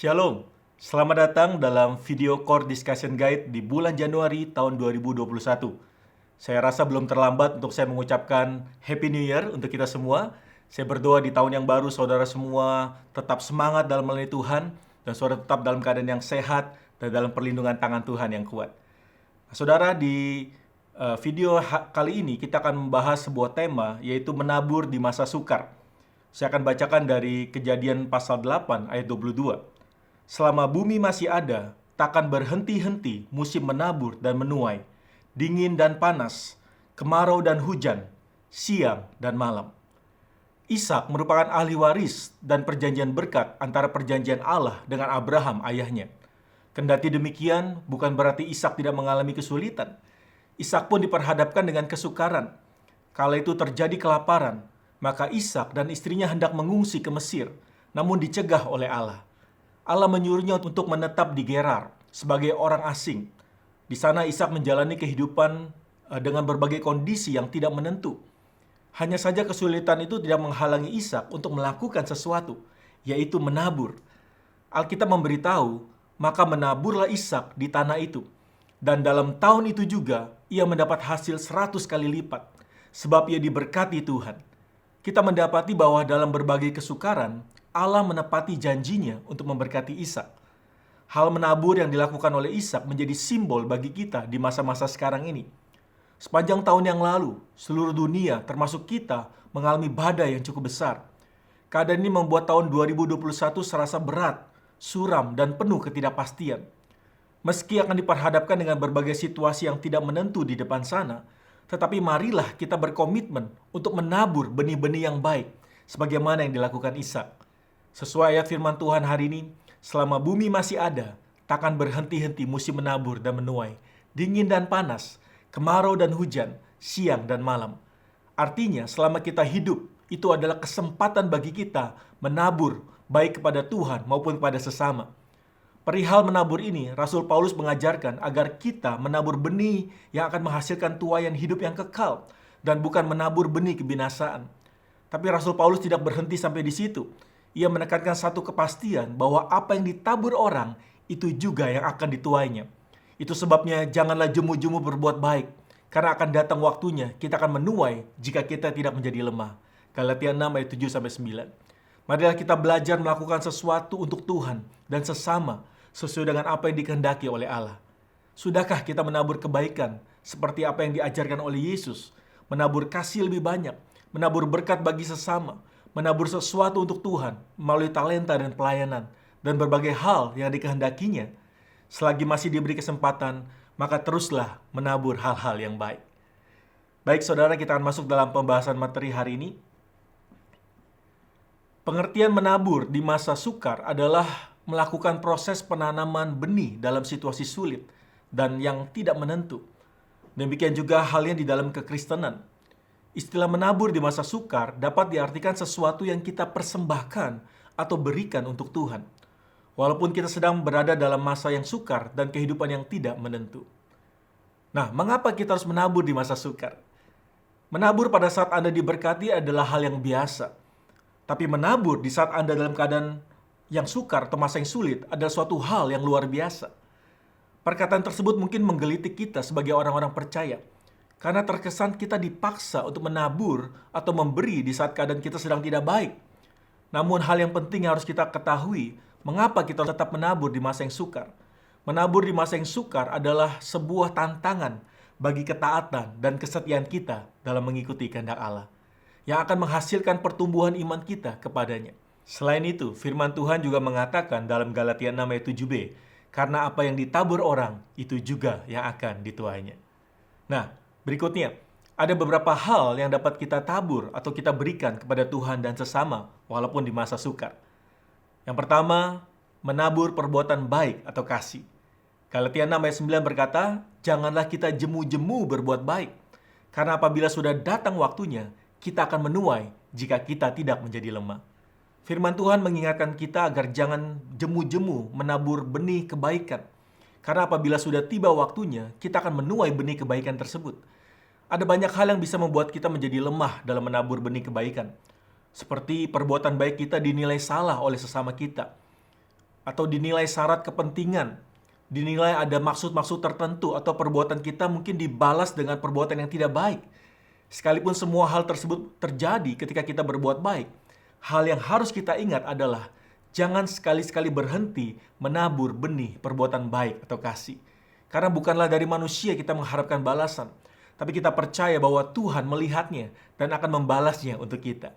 Shalom, selamat datang dalam video Core Discussion Guide di bulan Januari tahun 2021. Saya rasa belum terlambat untuk saya mengucapkan Happy New Year untuk kita semua. Saya berdoa di tahun yang baru saudara semua tetap semangat dalam melayani Tuhan dan saudara tetap dalam keadaan yang sehat dan dalam perlindungan tangan Tuhan yang kuat. Nah, saudara, di video kali ini kita akan membahas sebuah tema, yaitu menabur di masa sukar. Saya akan bacakan dari Kejadian pasal 8 ayat 22. Selama bumi masih ada, takkan berhenti-henti musim menabur dan menuai, dingin dan panas, kemarau dan hujan, siang dan malam. Ishak merupakan ahli waris dan perjanjian berkat antara perjanjian Allah dengan Abraham ayahnya. Kendati demikian, bukan berarti Ishak tidak mengalami kesulitan. Ishak pun diperhadapkan dengan kesukaran. Kala itu terjadi kelaparan, maka Ishak dan istrinya hendak mengungsi ke Mesir, namun dicegah oleh Allah. Allah menyuruhnya untuk menetap di Gerar sebagai orang asing. Di sana Ishak menjalani kehidupan dengan berbagai kondisi yang tidak menentu. Hanya saja kesulitan itu tidak menghalangi Ishak untuk melakukan sesuatu, yaitu menabur. Alkitab memberitahu, maka menaburlah Ishak di tanah itu. Dan dalam tahun itu juga, ia mendapat hasil 100 kali lipat, sebab ia diberkati Tuhan. Kita mendapati bahwa dalam berbagai kesukaran, Allah menepati janjinya untuk memberkati Ishak. Hal menabur yang dilakukan oleh Ishak menjadi simbol bagi kita di masa-masa sekarang ini. Sepanjang tahun yang lalu, seluruh dunia termasuk kita mengalami badai yang cukup besar. Keadaan ini membuat tahun 2021 serasa berat, suram, dan penuh ketidakpastian. Meski akan diperhadapkan dengan berbagai situasi yang tidak menentu di depan sana, tetapi marilah kita berkomitmen untuk menabur benih-benih yang baik, sebagaimana yang dilakukan Ishak. Sesuai ayat firman Tuhan hari ini, selama bumi masih ada, takkan berhenti-henti musim menabur dan menuai, dingin dan panas, kemarau dan hujan, siang dan malam. Artinya, selama kita hidup, itu adalah kesempatan bagi kita menabur, baik kepada Tuhan maupun kepada sesama. Perihal menabur ini, Rasul Paulus mengajarkan agar kita menabur benih yang akan menghasilkan tuaian hidup yang kekal, dan bukan menabur benih kebinasaan. Tapi Rasul Paulus tidak berhenti sampai di situ. Ia menekankan satu kepastian bahwa apa yang ditabur orang, itu juga yang akan dituainya. Itu sebabnya janganlah jemu-jemu berbuat baik, karena akan datang waktunya kita akan menuai jika kita tidak menjadi lemah. Galatia 6 ayat 7-9. Marilah kita belajar melakukan sesuatu untuk Tuhan dan sesama, sesuai dengan apa yang dikehendaki oleh Allah. Sudahkah kita menabur kebaikan, seperti apa yang diajarkan oleh Yesus? Menabur kasih lebih banyak, menabur berkat bagi sesama, menabur sesuatu untuk Tuhan melalui talenta dan pelayanan, dan berbagai hal yang dikehendakinya. Selagi masih diberi kesempatan, maka teruslah menabur hal-hal yang baik. Baik saudara, kita akan masuk dalam pembahasan materi hari ini. Pengertian menabur di masa sukar adalah melakukan proses penanaman benih dalam situasi sulit dan yang tidak menentu. Demikian juga halnya di dalam kekristenan. Istilah menabur di masa sukar dapat diartikan sesuatu yang kita persembahkan atau berikan untuk Tuhan, walaupun kita sedang berada dalam masa yang sukar dan kehidupan yang tidak menentu. Nah, mengapa kita harus menabur di masa sukar? Menabur pada saat Anda diberkati adalah hal yang biasa. Tapi menabur di saat Anda dalam keadaan yang sukar atau masa yang sulit adalah suatu hal yang luar biasa. Perkataan tersebut mungkin menggelitik kita sebagai orang-orang percaya, karena terkesan kita dipaksa untuk menabur atau memberi di saat keadaan kita sedang tidak baik. Namun hal yang penting yang harus kita ketahui, mengapa kita tetap menabur di masa yang sukar. Menabur di masa yang sukar adalah sebuah tantangan bagi ketaatan dan kesetiaan kita dalam mengikuti kehendak Allah, yang akan menghasilkan pertumbuhan iman kita kepadanya. Selain itu, firman Tuhan juga mengatakan dalam Galatia 6 ayat 7b, karena apa yang ditabur orang, itu juga yang akan dituainya. Nah, berikutnya, ada beberapa hal yang dapat kita tabur atau kita berikan kepada Tuhan dan sesama, walaupun di masa sukar. Yang pertama, menabur perbuatan baik atau kasih. Galatia 6 ayat 9 berkata, janganlah kita jemu-jemu berbuat baik, karena apabila sudah datang waktunya, kita akan menuai jika kita tidak menjadi lemah. Firman Tuhan mengingatkan kita agar jangan jemu-jemu menabur benih kebaikan. Karena apabila sudah tiba waktunya, kita akan menuai benih kebaikan tersebut. Ada banyak hal yang bisa membuat kita menjadi lemah dalam menabur benih kebaikan. Seperti perbuatan baik kita dinilai salah oleh sesama kita. atau dinilai syarat kepentingan, dinilai ada maksud-maksud tertentu, atau perbuatan kita mungkin dibalas dengan perbuatan yang tidak baik. Sekalipun semua hal tersebut terjadi ketika kita berbuat baik, hal yang harus kita ingat adalah jangan sekali-sekali berhenti menabur benih perbuatan baik atau kasih. Karena bukanlah dari manusia kita mengharapkan balasan, tapi kita percaya bahwa Tuhan melihatnya dan akan membalasnya untuk kita.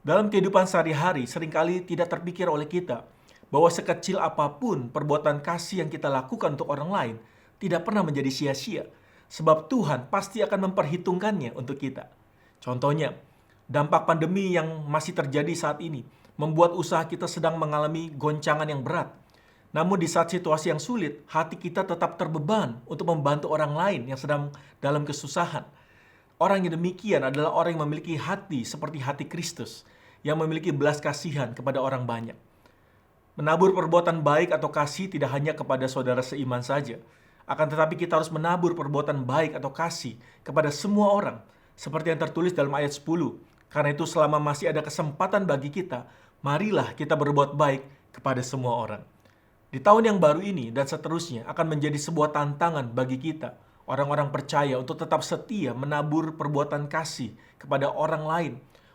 Dalam kehidupan sehari-hari, seringkali tidak terpikir oleh kita bahwa sekecil apapun perbuatan kasih yang kita lakukan untuk orang lain tidak pernah menjadi sia-sia, sebab Tuhan pasti akan memperhitungkannya untuk kita. Contohnya, dampak pandemi yang masih terjadi saat ini membuat usaha kita sedang mengalami goncangan yang berat. Namun di saat situasi yang sulit, hati kita tetap terbeban untuk membantu orang lain yang sedang dalam kesusahan. Orang yang demikian adalah orang yang memiliki hati seperti hati Kristus, yang memiliki belas kasihan kepada orang banyak. Menabur perbuatan baik atau kasih tidak hanya kepada saudara seiman saja, akan tetapi kita harus menabur perbuatan baik atau kasih kepada semua orang, seperti yang tertulis dalam ayat 10. Karena itu selama masih ada kesempatan bagi kita, marilah kita berbuat baik kepada semua orang. Di tahun yang baru ini dan seterusnya akan menjadi sebuah tantangan bagi kita, orang-orang percaya, untuk tetap setia menabur perbuatan kasih kepada orang lain,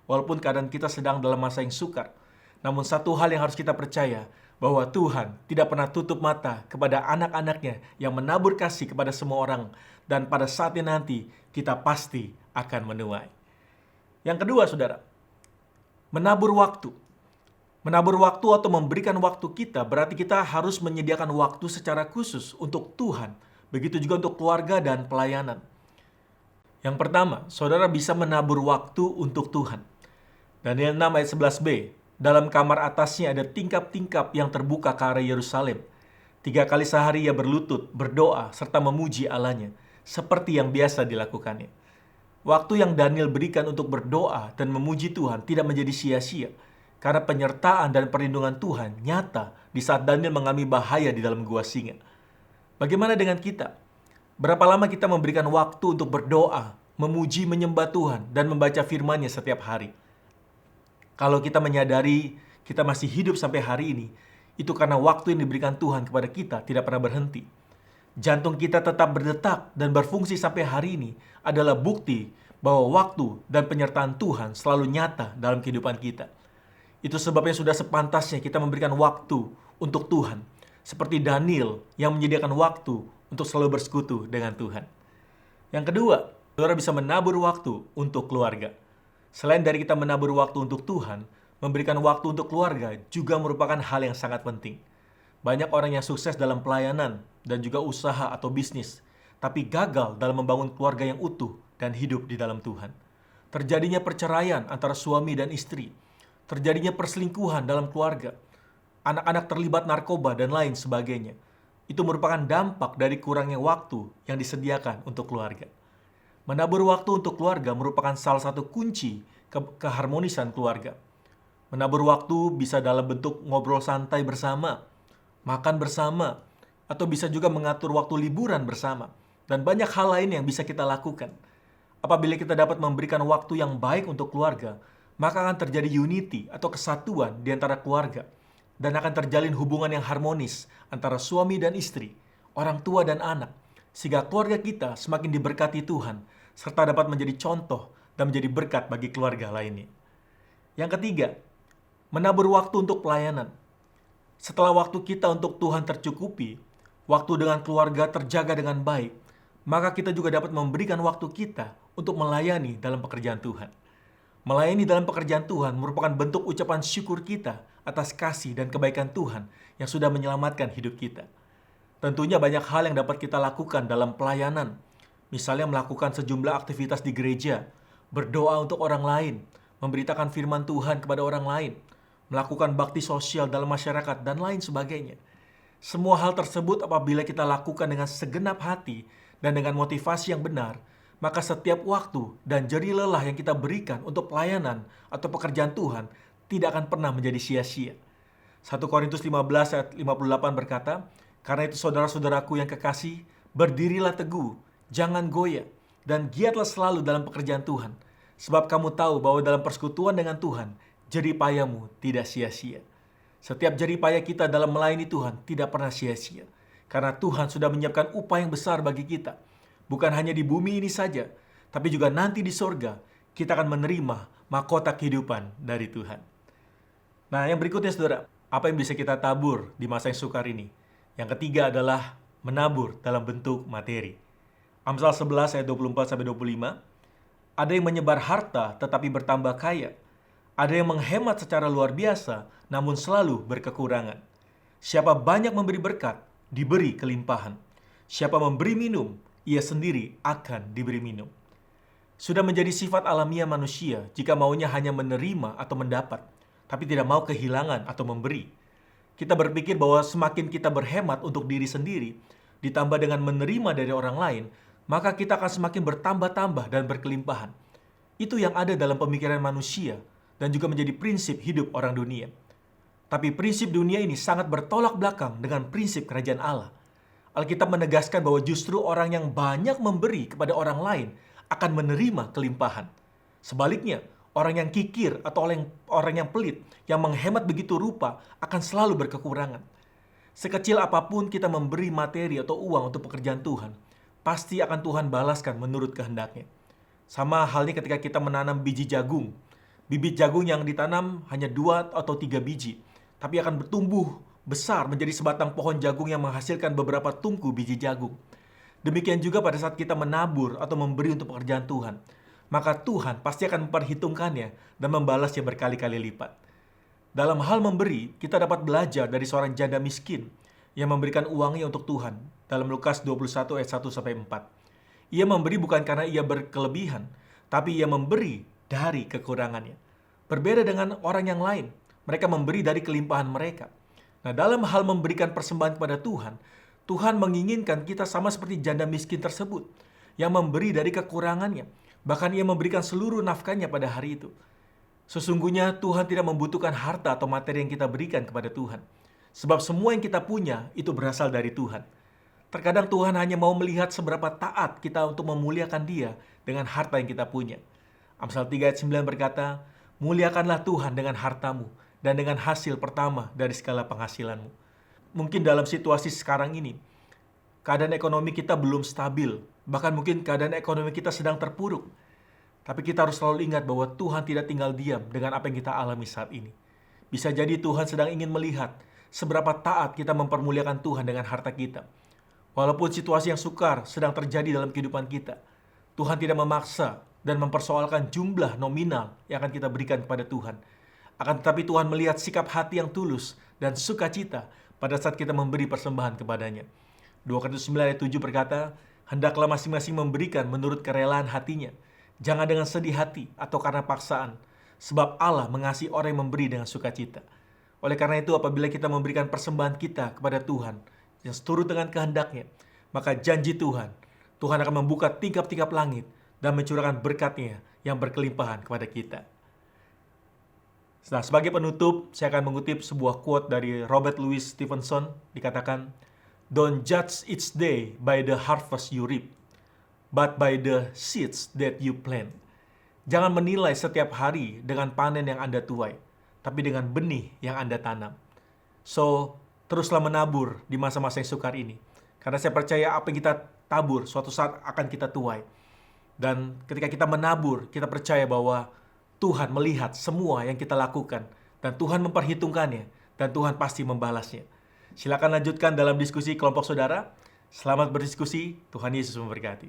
walaupun keadaan kita sedang dalam masa yang sukar. Namun satu hal yang harus kita percaya, bahwa Tuhan tidak pernah tutup mata kepada anak-anaknya yang menabur kasih kepada semua orang, dan pada saatnya nanti kita pasti akan menuai. Yang kedua, saudara, menabur waktu. Menabur waktu atau memberikan waktu kita berarti kita harus menyediakan waktu secara khusus untuk Tuhan. Begitu juga untuk keluarga dan pelayanan. Yang pertama, saudara bisa menabur waktu untuk Tuhan. Daniel 6 ayat 11b, dalam kamar atasnya ada tingkap-tingkap yang terbuka ke arah Yerusalem. 3 kali sehari ia berlutut, berdoa, serta memuji Allahnya, seperti yang biasa dilakukannya. Waktu yang Daniel berikan untuk berdoa dan memuji Tuhan tidak menjadi sia-sia, karena penyertaan dan perlindungan Tuhan nyata di saat Daniel mengalami bahaya di dalam gua singa. Bagaimana dengan kita? Berapa lama kita memberikan waktu untuk berdoa, memuji, menyembah Tuhan, dan membaca firman-Nya setiap hari? Kalau kita menyadari kita masih hidup sampai hari ini, itu karena waktu yang diberikan Tuhan kepada kita tidak pernah berhenti. Jantung kita tetap berdetak dan berfungsi sampai hari ini adalah bukti bahwa waktu dan penyertaan Tuhan selalu nyata dalam kehidupan kita. Itu sebabnya sudah sepantasnya kita memberikan waktu untuk Tuhan, seperti Daniel yang menyediakan waktu untuk selalu bersekutu dengan Tuhan. Yang kedua, saudara bisa menabur waktu untuk keluarga. Selain dari kita menabur waktu untuk Tuhan, memberikan waktu untuk keluarga juga merupakan hal yang sangat penting. Banyak orang yang sukses dalam pelayanan dan juga usaha atau bisnis, tapi gagal dalam membangun keluarga yang utuh dan hidup di dalam Tuhan. Terjadinya perceraian antara suami dan istri, terjadinya perselingkuhan dalam keluarga, anak-anak terlibat narkoba, dan lain sebagainya. Itu merupakan dampak dari kurangnya waktu yang disediakan untuk keluarga. Menabur waktu untuk keluarga merupakan salah satu kunci keharmonisan keluarga. Menabur waktu bisa dalam bentuk ngobrol santai bersama, makan bersama, atau bisa juga mengatur waktu liburan bersama, dan banyak hal lain yang bisa kita lakukan. Apabila kita dapat memberikan waktu yang baik untuk keluarga, maka akan terjadi unity atau kesatuan di antara keluarga, dan akan terjalin hubungan yang harmonis antara suami dan istri, orang tua dan anak, sehingga keluarga kita semakin diberkati Tuhan, serta dapat menjadi contoh dan menjadi berkat bagi keluarga lainnya. Yang ketiga, menabur waktu untuk pelayanan. Setelah waktu kita untuk Tuhan tercukupi, waktu dengan keluarga terjaga dengan baik, maka kita juga dapat memberikan waktu kita untuk melayani dalam pekerjaan Tuhan. Melayani dalam pekerjaan Tuhan merupakan bentuk ucapan syukur kita atas kasih dan kebaikan Tuhan yang sudah menyelamatkan hidup kita. Tentunya banyak hal yang dapat kita lakukan dalam pelayanan. Misalnya melakukan sejumlah aktivitas di gereja, berdoa untuk orang lain, memberitakan firman Tuhan kepada orang lain, melakukan bakti sosial dalam masyarakat, dan lain sebagainya. Semua hal tersebut apabila kita lakukan dengan segenap hati dan dengan motivasi yang benar, maka setiap waktu dan jerih lelah yang kita berikan untuk pelayanan atau pekerjaan Tuhan tidak akan pernah menjadi sia-sia. 1 Korintus 15 ayat 58 berkata, "Karena itu saudara-saudaraku yang kekasih, berdirilah teguh, jangan goyah, dan giatlah selalu dalam pekerjaan Tuhan, sebab kamu tahu bahwa dalam persekutuan dengan Tuhan, jerih payamu tidak sia-sia." Setiap jerih payah kita dalam melayani Tuhan tidak pernah sia-sia. Karena Tuhan sudah menyiapkan upah yang besar bagi kita. Bukan hanya di bumi ini saja, tapi juga nanti di sorga, kita akan menerima mahkota kehidupan dari Tuhan. Nah, yang berikutnya saudara, apa yang bisa kita tabur di masa yang sukar ini? Yang ketiga adalah menabur dalam bentuk materi. Amsal 11 ayat 24-25, ada yang menyebar harta tetapi bertambah kaya. Ada yang menghemat secara luar biasa, namun selalu berkekurangan. Siapa banyak memberi berkat, diberi kelimpahan. Siapa memberi minum, ia sendiri akan diberi minum. Sudah menjadi sifat alamiah manusia jika maunya hanya menerima atau mendapat, tapi tidak mau kehilangan atau memberi. Kita berpikir bahwa semakin kita berhemat untuk diri sendiri, ditambah dengan menerima dari orang lain, maka kita akan semakin bertambah-tambah dan berkelimpahan. Itu yang ada dalam pemikiran manusia dan juga menjadi prinsip hidup orang dunia. Tapi prinsip dunia ini sangat bertolak belakang dengan prinsip kerajaan Allah. Alkitab menegaskan bahwa justru orang yang banyak memberi kepada orang lain akan menerima kelimpahan. Sebaliknya, orang yang kikir atau orang yang pelit, yang menghemat begitu rupa, akan selalu berkekurangan. Sekecil apapun kita memberi materi atau uang untuk pekerjaan Tuhan, pasti akan Tuhan balaskan menurut kehendaknya. Sama halnya ketika kita menanam biji jagung. Bibit jagung yang ditanam hanya 2 atau 3 biji, tapi akan bertumbuh besar menjadi sebatang pohon jagung yang menghasilkan beberapa tungku biji jagung. Demikian juga pada saat kita menabur atau memberi untuk pekerjaan Tuhan, maka Tuhan pasti akan memperhitungkannya dan membalasnya berkali-kali lipat. Dalam hal memberi, kita dapat belajar dari seorang janda miskin yang memberikan uangnya untuk Tuhan dalam Lukas 21 ayat 1-4. Ia memberi bukan karena ia berkelebihan, tapi ia memberi dari kekurangannya. Berbeda dengan orang yang lain, mereka memberi dari kelimpahan mereka. Nah, dalam hal memberikan persembahan kepada Tuhan, Tuhan menginginkan kita sama seperti janda miskin tersebut, yang memberi dari kekurangannya. Bahkan ia memberikan seluruh nafkahnya pada hari itu. Sesungguhnya Tuhan tidak membutuhkan harta atau materi yang kita berikan kepada Tuhan. Sebab semua yang kita punya itu berasal dari Tuhan. Terkadang Tuhan hanya mau melihat seberapa taat kita untuk memuliakan Dia dengan harta yang kita punya. Amsal 3 ayat 9 berkata, "Muliakanlah Tuhan dengan hartamu dan dengan hasil pertama dari segala penghasilanmu." Mungkin dalam situasi sekarang ini, keadaan ekonomi kita belum stabil. Bahkan mungkin keadaan ekonomi kita sedang terpuruk. Tapi kita harus selalu ingat bahwa Tuhan tidak tinggal diam dengan apa yang kita alami saat ini. Bisa jadi Tuhan sedang ingin melihat seberapa taat kita mempermuliakan Tuhan dengan harta kita. Walaupun situasi yang sukar sedang terjadi dalam kehidupan kita, Tuhan tidak memaksa dan mempersoalkan jumlah nominal yang akan kita berikan kepada Tuhan. Akan tetapi Tuhan melihat sikap hati yang tulus dan sukacita pada saat kita memberi persembahan kepadanya. 2 Korintus 9 ayat 7 berkata, "Hendaklah masing-masing memberikan menurut kerelaan hatinya. Jangan dengan sedih hati atau karena paksaan, sebab Allah mengasihi orang yang memberi dengan sukacita." Oleh karena itu, apabila kita memberikan persembahan kita kepada Tuhan yang seturut dengan kehendaknya, maka janji Tuhan akan membuka tingkap-tingkap langit dan mencurahkan berkat-Nya yang berkelimpahan kepada kita. Nah, sebagai penutup, saya akan mengutip sebuah quote dari Robert Louis Stevenson. Dikatakan, "Don't judge each day by the harvest you reap, but by the seeds that you plant." Jangan menilai setiap hari dengan panen yang Anda tuai, tapi dengan benih yang Anda tanam. So, teruslah menabur di masa-masa yang sukar ini. Karena saya percaya apa yang kita tabur suatu saat akan kita tuai. Dan ketika kita menabur, kita percaya bahwa Tuhan melihat semua yang kita lakukan, dan Tuhan memperhitungkannya, dan Tuhan pasti membalasnya. Silakan lanjutkan dalam diskusi kelompok saudara. Selamat berdiskusi, Tuhan Yesus memberkati.